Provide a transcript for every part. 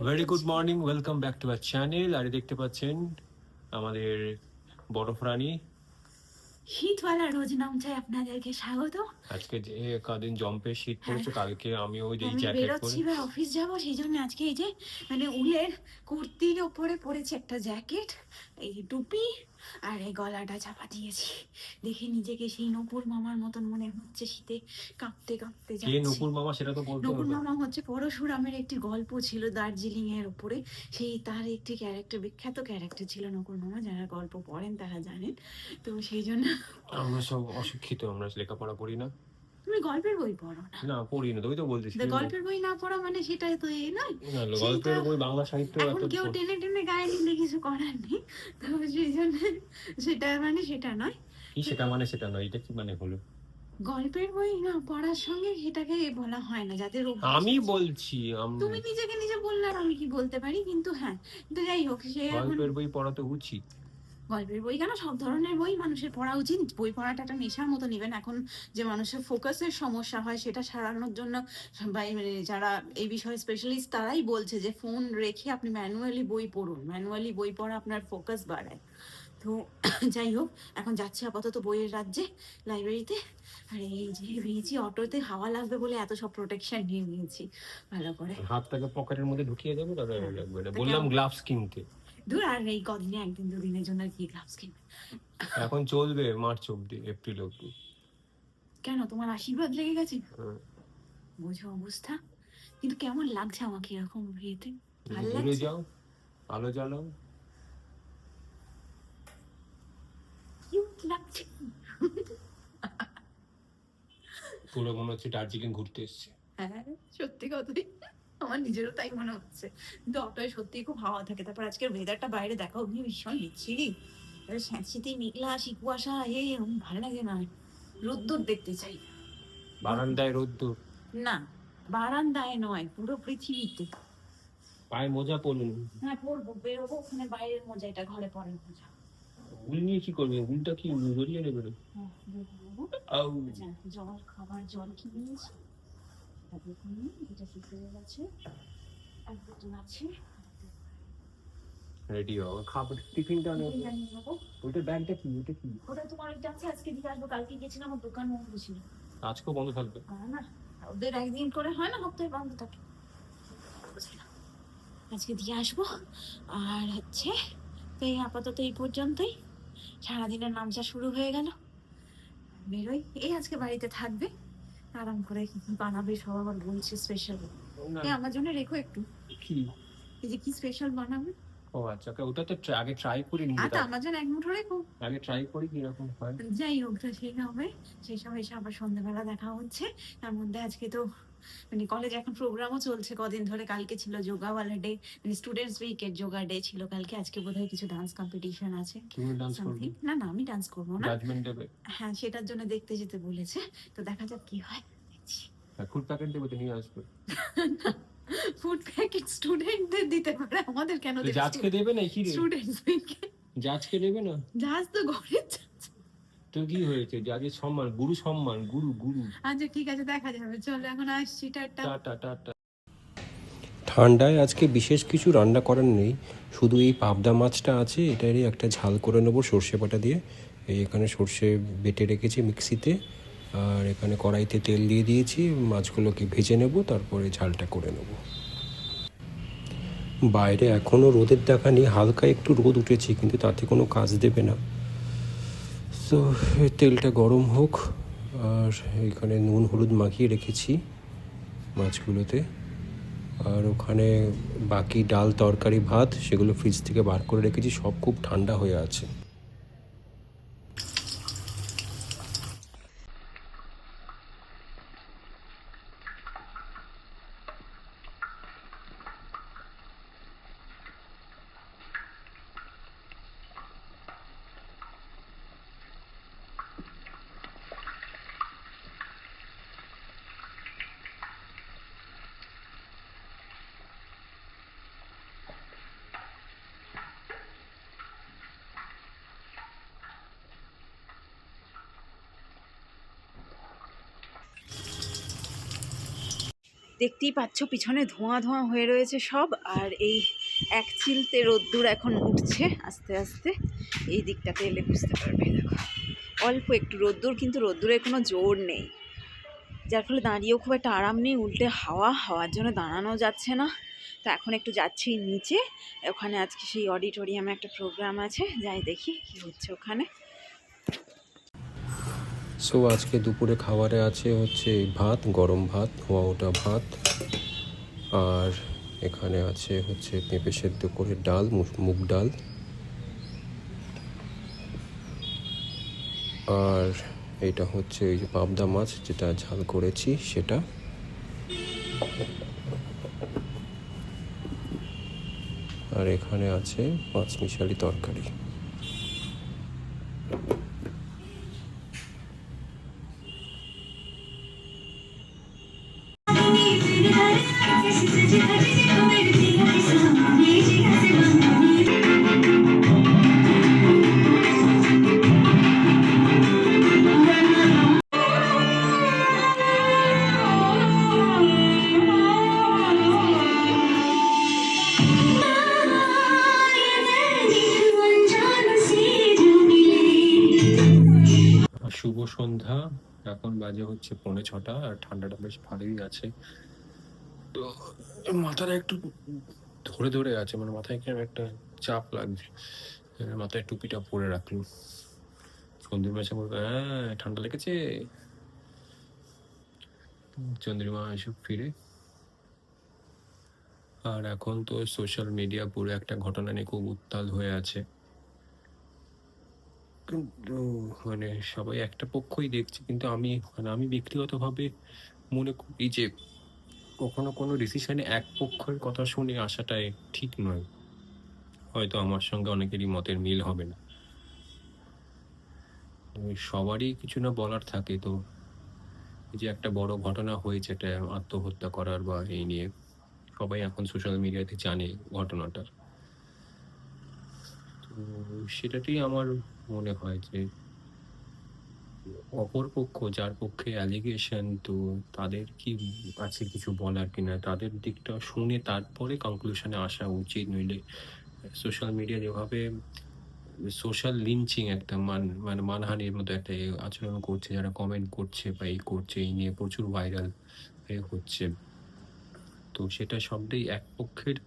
Very good morning, welcome back to our channel. আর দেখতে পাচ্ছেন আমাদের বরফ রানী। শীতওয়ালা রোজ নামচায় আপনাদেরকে স্বাগত। আজকে যে কদিন জম্পে শীত হ্যাঁ, পড়েছে, কালকে আমিও এই আমি জ্যাকেট পরে। বেরোচ্ছি এবার অফিস যাব, সেই জন্য আজকে এই যে মানে উলের কুর্তির ওপরে পরেছি একটা জ্যাকেট, এই টুপি, আর এই গলাটা চাপা দিয়েছি। দেখে নিজেকে সেই নূপুর মামার মতন মনে হচ্ছে, শীতে কাঁপতে কাঁপতে কে যাচ্ছি। নকুর মামা সেটা তো বলতে নকুর হবে। মামা হচ্ছে পরশুরামের একটি গল্প ছিল দার্জিলিং এর উপরে, সেই তার একটি ক্যারেক্টার, বিখ্যাত ক্যারেক্টার ছিল নকুর মামা। যারা গল্প পড়েন তারা জানেন। তো সেই জন্য আমরা সব অশিক্ষিত, আমরা লেখাপড়া পড়ি না। তুমি গল্পের বই পড়ো না? না, পড়ি না, তুই তো বলছিস। গল্পের বই না পড়া মানে সেটাই তো এই নয়। না, সেইটা গল্পের বই, বাংলা সাহিত্য এখন এত কেউ টেনে টেনে গায়ে নিলে কিছু করার নেই। তো সেই জন্য সেটা মানে সেটা নয়। কি সেটা মানে সেটা নয়, এটা কি মানে হলো? গল্পের বই না পড়ার সঙ্গে সেটাকে বলা হয় না, যাদের আমি বলছি তুমি নিজেকে নিজে বললে আর আমি কি বলতে পারি, কিন্তু হ্যাঁ, কিন্তু যাই হোক, সে এখন গল্পের বই পড়া তো উচিত। গল্পের বই কেন, সব ধরনের বই মানুষের পড়া উচিত। বই পড়াটা একটা নেশার মতো নেবেন। এখন যে মানুষের ফোকাসের সমস্যা হয় সেটা সারানোর জন্য মানে যারা এই বিষয়ে স্পেশালিস্ট তারাই বলছে যে ফোন রেখে আপনি ম্যানুয়ালি বই পড়ুন। ম্যানুয়ালি বই পড়া আপনার ফোকাস বাড়ায়। তো যাই হোক, এখন যাচ্ছি আপাতত বইয়ের রাজ্যে, লাইব্রেরিতে। আর এই যে ভেবেছি অটোতে হাওয়া লাগবে বলে এত সব প্রোটেকশন নিয়ে নিয়েছি ভালো করে। হাতটাকে পকেটের মধ্যে ঢুকিয়ে দেবো, তাহলে লাগবে না। তা বললাম গ্লাভস কিনতে। দূর, আর এই কদিনে একদিন দুদিনের জন্য কি গ্লাভস কিনবে? এখন চলবে মার্চ অব্দি, এপ্রিল অব্দি। কেন, তোমার আশীর্বাদ লেগে গেছে? বোঝো অবস্থা। কিন্তু কেমন লাগছে আমাকে এরকম ইয়েতে? ভালো দূরে লাগছে? যাও, আলো জ্বালাও। কিউট লাগছে। পুরো মনে হচ্ছে দার্জিলিং ঘুরতে এসছে। হ্যাঁ, সত্যি কথাই, আমার নিজেরও তাই মনে হচ্ছে। কিন্তু অটোয় সত্যি খুব হাওয়া থাকে। তারপর আজকের ওয়েদারটা বাইরে দেখা অব্দি ভীষণ বিচ্ছিরি। স্যাঁতসিঁতে মেঘলা, শীকুয়াশা, ভালো লাগে না। রোদ্দুর দেখতে চাই। বারান্দায় রোদ্দুর। না, বারান্দায় নয়, পুরো পৃথিবীতে। পায়ে মোজা পরুন। হ্যাঁ পরবো, বেরোবো, ওখানে বাইরের মোজা, এটা ঘরে পরের মোজা। উল নিয়ে কি করবে? উলটা কি জড়িয়ে নেবে? জল, খাবার জল কিনে নিয়েছি, এটা শুকিয়ে গেছে, আর বোতল আছে। রেডি হও, খাবার টিফিনটা নেবো। ওইটা ব্যাগটা কি? ওইটা কি? ওটা তোমার ওইটা আছে, আজকে দিয়ে আসবো। কালকে গেছিলাম, আমার দোকান বন্ধ ছিল। আজকেও বন্ধ থাকবে? না, ওদের একদিন করে হয় না, সপ্তাহে বন্ধ থাকে। আজকে দিয়ে আসবো। আর হচ্ছে তো এই আপাতত এই পর্যন্তই। সারাদিনের নামচা শুরু হয়ে গেল, বেরোই। এই আজকে বাড়িতে থাকবে, আরাম করে বানাবে সব। আবার বলছে স্পেশাল, আমার জন্য রেখো একটু। কি? এই যে কি স্পেশাল বানাবে? ও আচ্ছা, ওটা তো আগে ট্রাই করি নি। আচ্ছা, আমার জন্য এক মুঠো রেখো। আগে ট্রাই করি কিরকম হয়। যাই হোক, তো সেই হবে, সেই সব এসে আবার সন্ধ্যাবেলা দেখা হচ্ছে। তার মধ্যে আজকে তো মানে কলেজ এখন প্রোগ্রামও চলছে কদিন ধরে। কালকে ছিল যোগাওয়ালা ডে, মানে স্টুডেন্টস উইকের যোগা ডে ছিল কালকে। আজকে বোধহয় কিছু ডান্স কম্পিটিশন আছে। তুমি ডান্স করবে? না না, আমি ডান্স করবো না। জাজমেন্ট দেবে? হ্যাঁ, সেটার জন্য দেখতে যেতে বলেছে, তো দেখা যাক কি হয়, দেখছি। ফুড প্যাকেট দেবে তো নিয়ে আসবে। ফুড প্যাকেট স্টুডেন্টদের দিতে পারে, আমাদের কেন দেবে? জাজকে দেবে না কি রে? স্টুডেন্টস উইকে জাজকে দেবে না? জাজ তো ঘরের জাজ। তো কি হয়েছে? জাজের সম্মান, গুরু সম্মান, গুরু গুরু। আচ্ছা ঠিক আছে, দেখা যাবে, চলো এখন আসছি, টাটা। Tata tata. ঠান্ডায় আজকে বিশেষ কিছু রান্না করার নেই, শুধু এই পাবদা মাছটা আছে, এটারই একটা ঝাল করে নেবো সর্ষে বাটা দিয়ে। এই এখানে সর্ষে বেটে রেখেছি মিক্সিতে, আর এখানে কড়াইতে তেল দিয়ে দিয়েছি, মাছগুলোকে ভেজে নেব, তারপরে ঝালটা করে নেব। বাইরে এখনও রোদের দেখা নেই, হালকা একটু রোদ উঠেছে, কিন্তু তাতে কোনো কাজ দেবে না। তো তেলটা গরম হোক, আর এখানে নুন হলুদ মাখিয়ে রেখেছি মাছগুলোতে। আর ওখানে বাকি ডাল তরকারি ভাত সেগুলো ফ্রিজ থেকে বার করে রেখেছি, সব খুব ঠান্ডা হয়ে আছে। দেখতেই পাচ্ছ পিছনে ধোঁয়া ধোঁয়া হয়ে রয়েছে সব, আর এই এক চিলতে রোদ্দুর এখন উঠছে আস্তে আস্তে। এই দিকটাতে এলে বুঝতে পারবে, দেখো অল্প একটু রোদ্দুর, কিন্তু রোদ্দুরের কোনো জোর নেই, যার ফলে দাঁড়িয়েও খুব একটা আরাম নেই। উল্টে হাওয়ার জন্য দাঁড়ানো যাচ্ছে না। তো এখন একটু যাচ্ছি নিচে, ওখানে আজকে সেই অডিটোরিয়ামে একটা প্রোগ্রাম আছে, যাই দেখি কি হচ্ছে ওখানে। সো আজকে দুপুরে খাবারে আছে হচ্ছে ভাত, গরম ভাত, ধোয়া ওঠা ভাত, আর এখানে আছে হচ্ছে পেঁপে সেদ্ধ করে ডাল, মুগ ডাল, আর এইটা হচ্ছে ওই যে পাবদা মাছ যেটা ঝাল করেছি সেটা, আর এখানে আছে পাঁচ মিশালি তরকারি। শুভ সন্ধ্যা, এখন বাজে হচ্ছে 6:45, আর ঠান্ডাটা বেশ ভালোই আছে। তো মাথাটা একটু ধরে ধরে আছে, মানে মাথায় কেমন একটা চাপ লাগছে। মাথায় টুপিটা পরে রাখলো। চন্দ্রিমা এসে বলবে, হ্যাঁ ঠান্ডা লেগেছে। চন্দ্রিমা এসব ফিরে। আর এখন তো সোশ্যাল মিডিয়া পুরো একটা ঘটনা নিয়ে খুব উত্তাল হয়ে আছে, কিন্তু মানে সবাই একটা পক্ষই দেখছে, কিন্তু আমি ব্যক্তিগতভাবে মনে করি যে কখনো কোনো ডিসিশনে এক পক্ষের কথা শুনে আসাটাই ঠিক নয়। হয়তো আমার সঙ্গে অনেকেরই মতের মিল হবে না, সবারই কিছু না বলার থাকে। তো এই যে একটা বড় ঘটনা হয়েছে, এটা আত্মহত্যা করার বা এই নিয়ে, সবাই এখন সোশ্যাল মিডিয়াতে জানে ঘটনাটা। তো সেটাতেই আমার মনে হয় যে অপর পক্ষ, যার পক্ষে অ্যালিগেশন, তো তাদের কি আছে কিছু বলার কিনা, তাদের দিকটা শুনে তারপরে কনক্লুশনে আসা উচিত। নইলে সোশ্যাল মিডিয়া যেভাবে সোশ্যাল লিঞ্চিং, একটা মানে মানহানির মতো একটা আচরণ করছে, যারা কমেন্ট করছে বা এই করছে, এই নিয়ে প্রচুর ভাইরাল হচ্ছে। তো সেটা সবটাই এক পক্ষের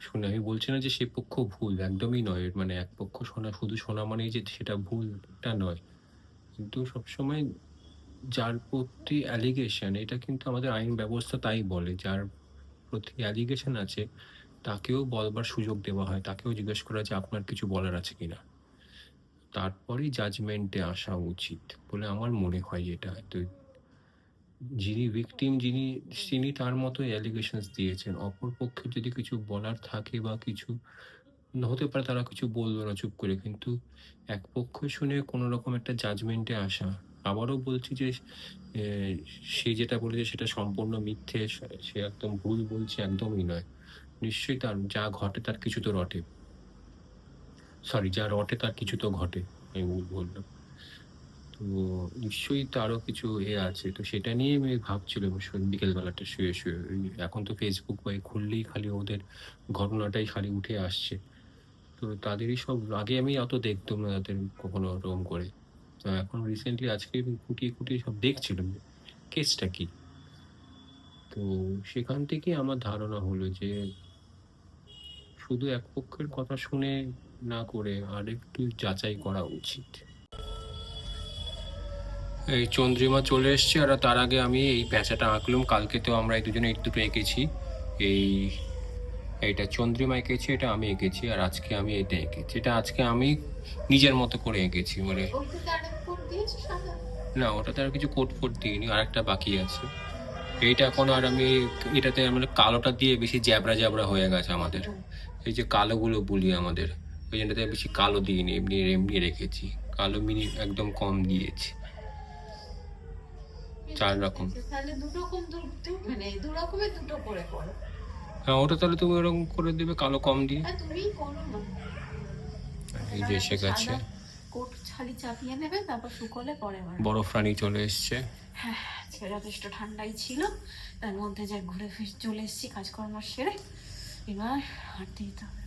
শুনে। আমি বলছি না যে সে পক্ষ ভুল, একদমই নয়। মানে এক পক্ষ শুধু শোনা মানেই যে সেটা ভুল, এটা নয়। কিন্তু সবসময় যার প্রতি অ্যালিগেশন, এটা কিন্তু আমাদের আইন ব্যবস্থা তাই বলে, যার প্রতি অ্যালিগেশন আছে তাকেও বলবার সুযোগ দেওয়া হয়, তাকেও জিজ্ঞেস করা যে আপনার কিছু বলার আছে কিনা, তারপরেই জাজমেন্টে আসা উচিত বলে আমার মনে হয়। এটা তো যিনি ভিকটিম, তিনি তার মতো অ্যালিগেশনস দিয়েছেন। অপর পক্ষে যদি কিছু বলার থাকে বা কিছু হতে পারে, তারা কিছু বললো না, চুপ করে। কিন্তু এক পক্ষ শুনে কোনো রকম একটা জাজমেন্টে আসা, আবারও বলছি যে সে যেটা বলেছে সেটা সম্পূর্ণ মিথ্যে, সে একদম ভুল বলছে, একদমই নয়। নিশ্চয়ই তার যা ঘটে তার কিছু তো রটে, যা রটে তার কিছু তো ঘটে, আমি ভুল বললাম। তো নিশ্চয়ই তারও কিছু আছে। তো সেটা নিয়ে আমি ভাবছিলাম বিকেলবেলাটা শুয়ে শুয়ে। এখন তো ফেসবুক বা খুললেই খালি ওদের ঘটনাটাই খালি উঠে আসছে। তো তাদেরই সব, আগে আমি অত দেখতাম না তাদের কখনো ওরকম করে। তো এখন রিসেন্টলি আজকে খুঁটিয়ে খুঁটিয়ে সব দেখছিলাম কেসটা কি। তো সেখান থেকে আমার ধারণা হলো যে শুধু এক পক্ষের কথা শুনে না করে আরেকটু যাচাই করা উচিত। এই চন্দ্রিমা চলে এসছে, আর তার আগে আমি এই প্যাঁচাটা আঁকলাম। কালকে তো আমরা এই দুজনে এই দুটো এঁকেছি। এইটা চন্দ্রিমা এঁকেছি, এটা আমি এঁকেছি, আর আজকে আমি এটা এঁকেছি। এটা আজকে আমি নিজের মতো করে এঁকেছি। মানে না, ওটাতে আর কিছু কোট ফোট দিইনি, আর একটা বাকি আছে। এইটা এখন আর আমি এটাতে মানে কালোটা দিয়ে বেশি জ্যাবরা জ্যাবরা হয়ে গেছে আমাদের, এই যে কালোগুলো বলি আমাদের, ওই জন্যতে বেশি কালো দিইনি, এমনি এমনি রেখেছি। কালো একদম কম দিয়েছি, 4 রকম। হ্যাঁ, ওটা তাহলে তুমি ওরকম করে দেবে, কালো কম দিয়ে। এই যে এসে গেছে। খালি চাপিয়ে নেবে, তারপর শুকোলে পরে আবার বরফ রানী চলে এসছে। হ্যাঁ, আজকে যথেষ্ট ঠান্ডাই ছিল, তার মধ্যে যে ঘুরে ফিরে চলে এসেছি কাজকর্ম সেরে, এবার হাঁটতে যেতে হবে।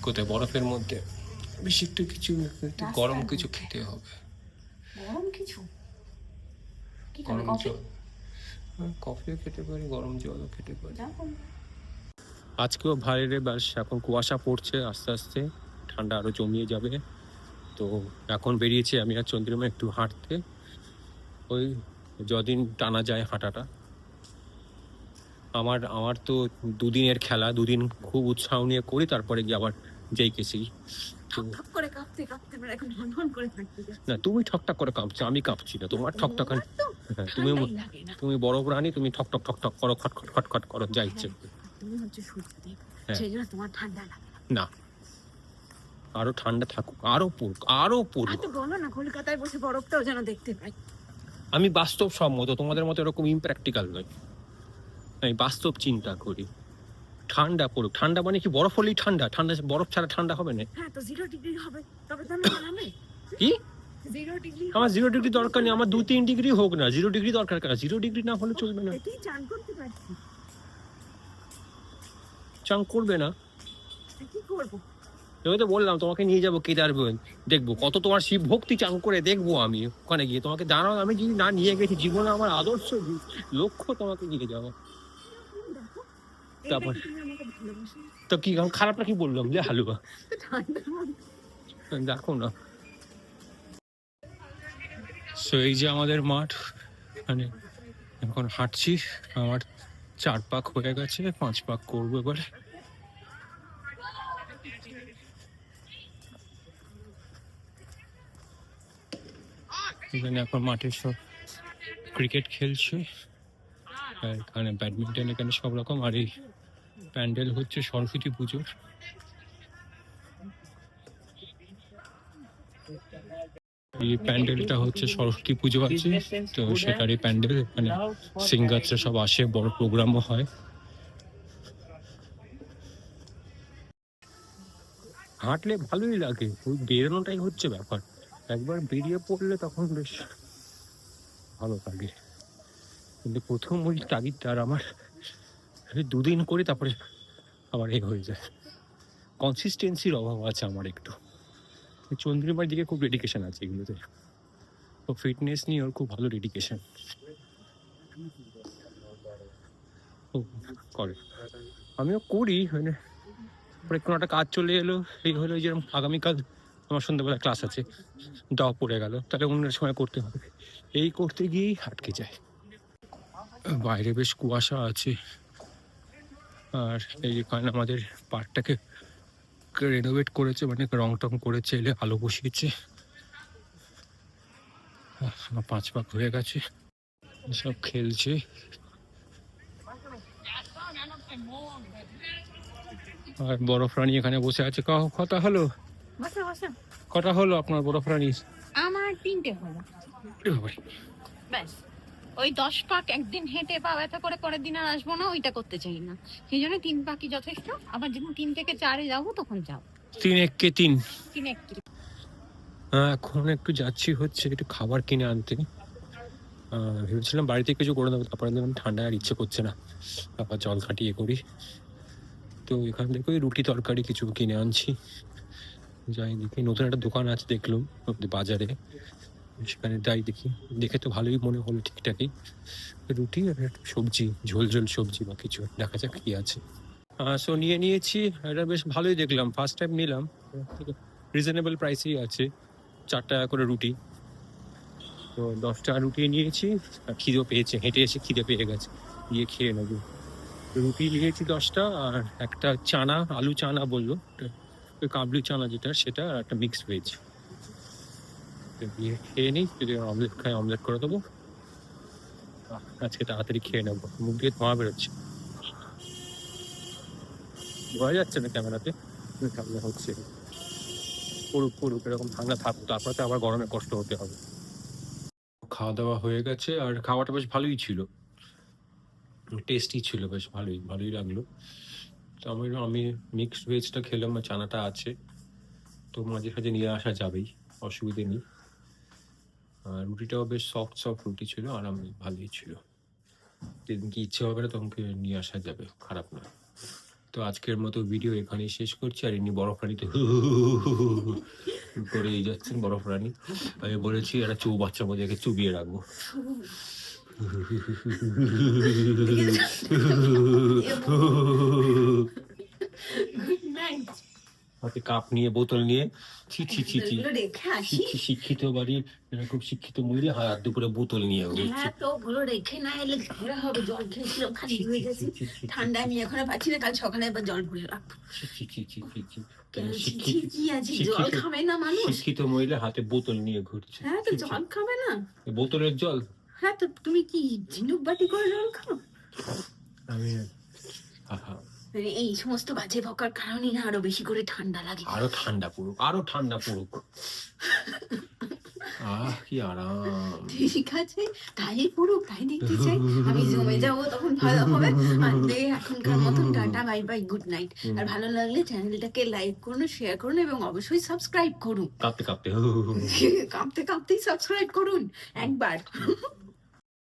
কোথায়? বরফের মধ্যে? বেশি একটু কিছু একটু গরম কিছু খেতে হবে। গরম কিছু কি খাবে? গরম কফি? জল, কফিও খেতে পারি, গরম জলও খেতে পারি। যাও করো। আজকেও বাইরে ব্যাস এখন কুয়াশা পড়ছে, আস্তে আস্তে ঠান্ডা আরো জমিয়ে যাবে। তো এখন বেরিয়েছি আমি আর চন্দ্রিমা একটু হাঁটতে, ওই যদিন টানা যায় হাঁটাটা। আমার আমার তো দুদিনের খেলা, দুদিন খুব উৎসাহ নিয়ে করি, তারপরে গিয়ে আবার যেই কেসি। তো ঠক করে কাঁপতে কাঁপতে আমার এখন ঢনঢন করে থাকতে যাচ্ছে। না, তুমি ঠকঠাক করে কাঁপছো, আমি কাঁপছি না। তোমার ঠকঠাক, তোমার তো হ্যাঁ, ঠান্ডাই লাগে না। তুমি বরফ রানী, তুমি ঠকঠক ঠকঠক করো, খটখট খটখট করো, যা ইচ্ছে। তুমি হচ্ছে সূর্যদেব, হ্যাঁ। সেই জন্য তোমার ঠান্ডা লাগে। না, আরো ঠান্ডা থাকুক, আরো পড়ুক, আরো আর পড়ুক। তো বলো না, কলকাতায় বসে বরফটাও যেন দেখতে পাই। আমি বাস্তব সম্মত, তোমাদের মতো এরকম ইমপ্র্যাকটিক্যাল নয়। আমি বাস্তব চিন্তা করি। ঠান্ডা পড়ুক। ঠান্ডা মানে কি বরফ হলেই ঠান্ডা? ঠান্ডা বরফ ছাড়া ঠান্ডা হবে না? হ্যাঁ, তো 0 ডিগ্রি হবে, তবে তো আমি জানাবে কি? 0 ডিগ্রি। আমার 0 ডিগ্রি দরকার নেই, আমার 2-3 ডিগ্রি হোক না, 0 ডিগ্রি দরকার কেন? 0 ডিগ্রি না হলে চলবে না? এতেই চান করতে পারছি। চান করবে না? কি করবো? আমি তো বললাম তোমাকে নিয়ে যাবো কেদারগঞ্জ, দেখবো কত তোমার শিব ভক্তি, চান করে দেখবো আমি ওখানে গিয়ে। তোমাকে জানাও, আমি যদি না নিয়ে গেছি, জীবনে আমার আদর্শ লক্ষ্য তোমাকে নিয়ে যাবো। দেখো, তারপর এইটা কি তুমি আমাকে ভালোবাসো? তো কি খারাপটা কি বললাম যে হালুয়া? ঠান্ডার মধ্যে দেখো না। সো এই যে আমাদের মাঠ, মানে এখন হাঁটছি। আমার 4 পাক হয়ে গেছে, 5 পাক করবো এবারে। এখানে এখন মাঠে সব ক্রিকেট খেলছে, আর এখানে ব্যাডমিন্টন, এখানে সব রকম। আর এই প্যান্ডেল হচ্ছে সরস্বতী পুজোর। এই প্যান্ডেলটা হচ্ছে সরস্বতী পুজো আছে, তো সেটারই প্যান্ডেল। এখানে সিঙ্গারসরা সব আসে, বড় প্রোগ্রামও হয়। হাঁটলে ভালোই লাগে, ওই বেরোনোটাই হচ্ছে ব্যাপার। একবার বেরিয়ে পড়লে তখন বেশ ভালো লাগে, কিন্তু প্রথম ওই তাগিদটা আর আমার 2 দিন করি, তারপরে আবার হয়ে যায়। কনসিস্টেন্সির অভাব আছে আমার একটু। চন্দ্রিমার দিকে খুব ডেডিকেশন আছে এগুলোতে, ও ফিটনেস নিয়ে ওর খুব ভালো ডেডিকেশন করে। আমিও করি, মানে পরে কোনো একটা কাজ চলে এলো, এই হলো যেরকম আগামীকাল আমার সন্ধ্যাবেলা ক্লাস আছে, দাও পড়ে গেল, তাহলে অন্য সময় করতে হবে। এই করতে গিয়েই আটকে যায়। বাইরে বেশ কুয়াশা আছে, আর এই এখানে আমাদের পার্কটাকে রেনোভেট করেছে, মানে রং টং করেছে, এলে আলো বসিয়েছে। আমার 5 পাক হয়ে গেছে, সব খেলছে। আর বরফ রানী এখানে বসে আছে। কথা হলো? বসে বসে কটা হলো আপনার বরফ রানী? আমার 3টে হলো ব্যাস। ওই 10 পাক একদিন হেঁটে পা ব্যথা করে পরের দিন আর আসবো না, ওইটা করতে চাই না। সেই জন্য 3 পাকই যথেষ্ট। আবার যখন 3 থেকে 4-এ যাবো তখন যাও। 3 একে 3। 3 একটি এখন একটু যাচ্ছি হচ্ছে একটু খাবার কিনে আনতে। ভেবেছিলাম বাড়িতে কিছু করে দেবো, তারপরে দেখলাম ঠান্ডায় আর ইচ্ছে করছে না, তারপর জল খাটিয়ে করি। তো এখান থেকে ওই রুটি তরকারি কিছু কিনে আনছি। যাই দেখি, নতুন একটা দোকান আছে দেখলাম বাজারে, সেখানে যাই দেখি। দেখে তো ভালোই মনে হলো, ঠিকঠাকই রুটি আর একটা সবজি, ঝোল ঝোল সবজি বা কিছু, দেখা যাক কি আছে। সো নিয়েছি, এটা বেশ ভালোই দেখলাম, ফার্স্ট টাইম নিলাম। রিজনেবল প্রাইসেই আছে, 4 টাকা করে রুটি। তো 10 টাকা রুটি নিয়েছি, আর খিদেও পেয়েছে, হেঁটে এসে খিদে পেয়ে গেছে, গিয়ে খেয়ে নেবো। রুটি নিয়েছি 10টা, আর একটা চানা, আলু চানা বললো, ওই কাবলি চানা যেটা, সেটা, আর একটা মিক্সড ভেজ। দিয়ে খেয়ে নিই, যদি অমলেট খাই অমলেট করে দেবো। আজকে তাড়াতাড়ি খেয়ে নেবো, মুখ দিয়ে ধোঁয়া বেরোচ্ছে, বোঝা যাচ্ছে না ক্যামেরাতে, ঠান্ডা হচ্ছে। পড়ুক পড়ুক, এরকম ঠান্ডা থাকুক, তারপরে তো আবার গরমে কষ্ট হতে হবে। খাওয়া দাওয়া হয়ে গেছে, আর খাওয়াটা বেশ ভালোই ছিল, টেস্টি ছিল, বেশ ভালোই ভালোই লাগলো। তো আমি মিক্সড ভেজটা খেলাম, আর চানাটা আছে, তো মাঝে সাঝে নিয়ে আসা যাবেই, অসুবিধে নেই। আর রুটিটাও বেশ সফট সফট রুটি ছিল, আরাম ভালোই ছিল। যেদিনকে ইচ্ছে হবে না তখন নিয়ে আসা যাবে, খারাপ না। তো আজকের মতো ভিডিও এখানেই শেষ করছি। আর ইনি বরফ রানীতে করেই যাচ্ছেন বরফ রানী। আমি বলেছি একটা বাচ্চার মধ্যে একে চুবিয়ে রাখবো। Good night. হাতে কাপ নিয়ে বোতল নিয়ে ছি ছি ছি ছি এগুলো রেখে আসি। শিক্ষিত বাড়ির এরকম শিক্ষিত মহিলা হাত দুপুরে বোতল নিয়ে হ্যাঁ, তো ওগুলো রেখে না এলে ঘরে হবে। জল খেয়েছিল, খালি হয়ে গেছে, ঠান্ডা আমি এখনো পাচ্ছি না। কাল সকালে একবার জল ভরে রাখবো। কেন কি আছে, জল খাবে না মানুষ? শিক্ষিত মহিলা হাতে বোতল নিয়ে ঘুরছে। হ্যাঁ, তো জল খাবে না? বোতলের জল। হ্যাঁ, তো তুমি কি ঝিনুক বাটি করে জল খাও? আমি আহা, মানে এই সমস্ত বাজে বকার কারণে না আরো বেশি করে ঠান্ডা লাগে। আরো ঠান্ডা পড়ুক, আরো ঠান্ডা পড়ুক। কি আরাম। ঠিক আছে, তাই পড়ুক, তাই দেখতে চাই। আমি জমে যাবো, তখন ভালো হবে। আর এখনকার মতন tata, bye bye, good night. আর ভালো লাগলে চ্যানেলটাকে লাইক করুন, শেয়ার করুন এবং অবশ্যই সাবস্ক্রাইব করুন। কাঁপতে কাঁপতে কাঁপতে কাঁপতেই সাবস্ক্রাইব করুন একবার।